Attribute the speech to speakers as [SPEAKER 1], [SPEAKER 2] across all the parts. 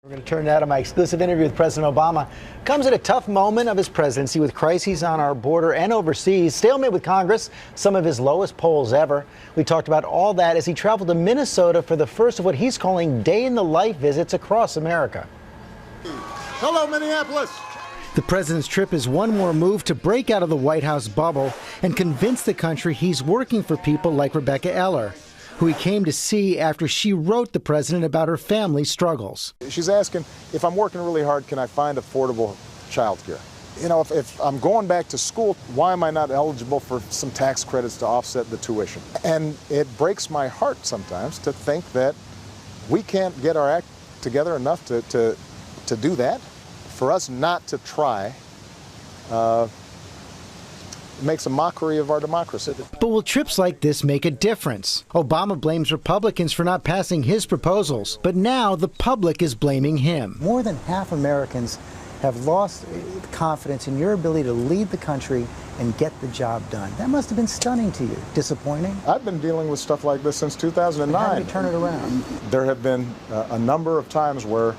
[SPEAKER 1] We're going to turn now to my exclusive interview with President Obama. Comes at a tough moment of his presidency with crises on our border and overseas, stalemate with Congress, some of his lowest polls ever. We talked about all that as he traveled to Minnesota for the first of what he's calling day-in-the-life visits across America.
[SPEAKER 2] Hello, Minneapolis.
[SPEAKER 1] The president's trip is one more move to break out of the White House bubble and convince the country he's working for people like Rebecca Eller, who he came to see after she wrote the president about her family's struggles.
[SPEAKER 2] She's asking, if I'm working really hard, can I find affordable child care? You know, if I'm going back to school, why am I not eligible for some tax credits to offset the tuition? And it breaks my heart sometimes to think that we can't get our act together enough to do that. For us not to try makes a mockery of our democracy.
[SPEAKER 1] But will trips like this make a difference? Obama blames Republicans for not passing his proposals, but now the public is blaming him.
[SPEAKER 3] More than half Americans have lost confidence in your ability to lead the country and get the job done. That must have been stunning to you. Disappointing?
[SPEAKER 2] I've been dealing with stuff like this since 2009.
[SPEAKER 3] How do you turn it around?
[SPEAKER 2] There have been a number of times where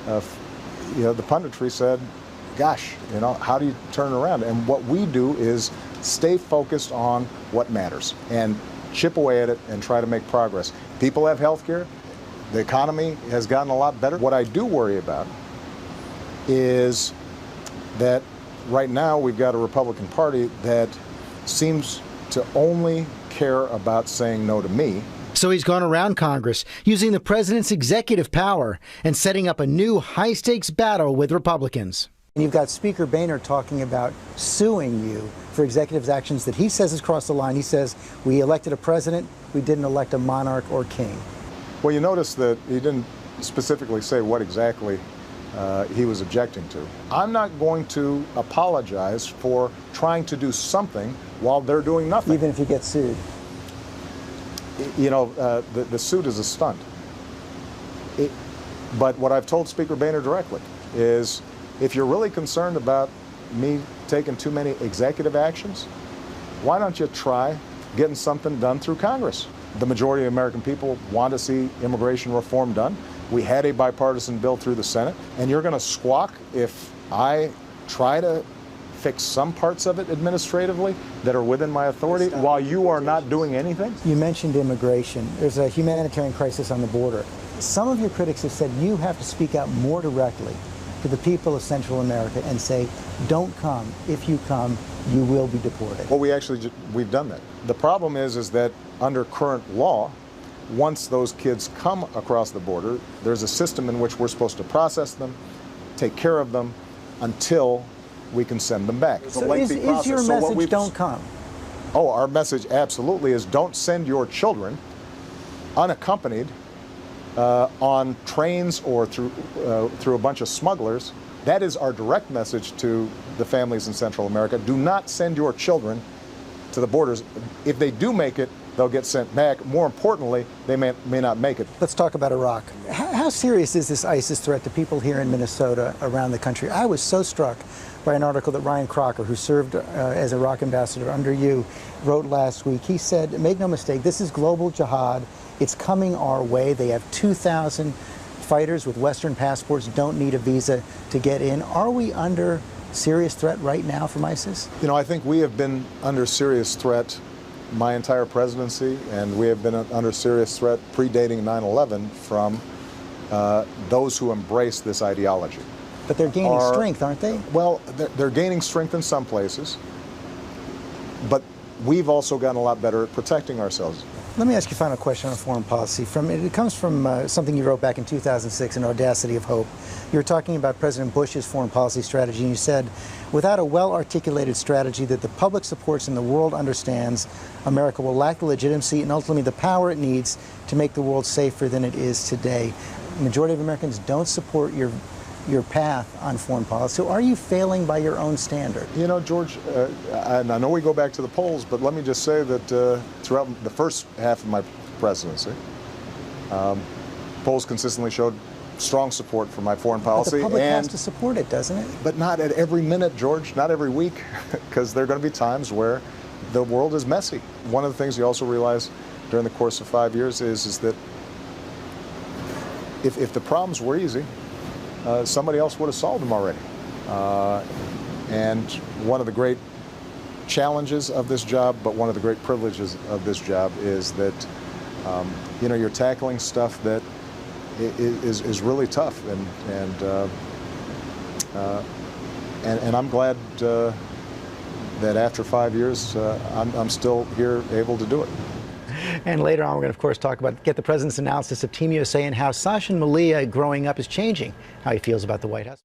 [SPEAKER 2] the punditry said, gosh, how do you turn it around? And what we do is stay focused on what matters and chip away at it and try to make progress. People have health care. The economy has gotten a lot better. What I do worry about is that right now we've got a Republican Party that seems to only care about saying no to me.
[SPEAKER 1] So he's gone around Congress, using the president's executive power and setting up a new high-stakes battle with Republicans.
[SPEAKER 3] You've got Speaker Boehner talking about suing you for executive actions that he says has crossed the line. He says, we elected a president, we didn't elect a monarch or king.
[SPEAKER 2] Well, you notice that he didn't specifically say what exactly he was objecting to. I'm not going to apologize for trying to do something while they're doing nothing.
[SPEAKER 3] Even if you get sued.
[SPEAKER 2] The suit is a stunt. But what I've told Speaker Boehner directly is, if you're really concerned about me taking too many executive actions, why don't you try getting something done through Congress? The majority of American people want to see immigration reform done. We had a bipartisan bill through the Senate, and you're going to squawk if I try to fix some parts of it administratively that are within my authority while you are not doing anything?
[SPEAKER 3] You mentioned immigration. There's a humanitarian crisis on the border. Some of your critics have said you have to speak out more directly to the people of Central America and say, don't come. If you come, you will be deported.
[SPEAKER 2] Well, we've done that. The problem is that under current law, once those kids come across the border, there's a system in which we're supposed to process them, take care of them, until we can send them back. It's
[SPEAKER 3] a lengthy process. Is your message don't come?
[SPEAKER 2] Oh, our message absolutely is don't send your children unaccompanied on trains or through a bunch of smugglers. That is our direct message to the families in Central America. Do not send your children to the borders. If they do make it, they'll get sent back. More importantly, they may not make it.
[SPEAKER 3] Let's talk about Iraq. How serious is this ISIS threat to people here in Minnesota, around the country? I was so struck by an article that Ryan Crocker, who served as Iraq ambassador under you, wrote last week. He said, make no mistake, this is global jihad. It's coming our way. They have 2,000 fighters with Western passports, don't need a visa to get in. Are we under serious threat right now from ISIS?
[SPEAKER 2] I think we have been under serious threat my entire presidency, and we have been under serious threat predating 9/11 from those who embrace this ideology.
[SPEAKER 3] But they're gaining strength, aren't they?
[SPEAKER 2] Well, they're gaining strength in some places, but we've also gotten a lot better at protecting ourselves.
[SPEAKER 3] Let me ask you a final question on foreign policy. It comes from something you wrote back in 2006, An Audacity of Hope. You were talking about President Bush's foreign policy strategy, and you said, without a well-articulated strategy that the public supports and the world understands, America will lack the legitimacy and ultimately the power it needs to make the world safer than it is today. The majority of Americans don't support your path on foreign policy. So are you failing by your own standard?
[SPEAKER 2] George, and I know we go back to the polls, but let me just say that throughout the first half of my presidency, polls consistently showed strong support for my foreign policy.
[SPEAKER 3] But the public has to support it, doesn't it?
[SPEAKER 2] But not at every minute, George, not every week, because there are going to be times where the world is messy. One of the things you also realize during the course of 5 years is that if the problems were easy, somebody else would have solved them already. And one of the great challenges of this job, but one of the great privileges of this job is that you're tackling stuff that is really tough, and I'm glad that after 5 years I'm still here able to do it.
[SPEAKER 1] And later on, we're going to, of course, get the president's analysis of Team USA and how Sachin Malia growing up is changing how he feels about the White House.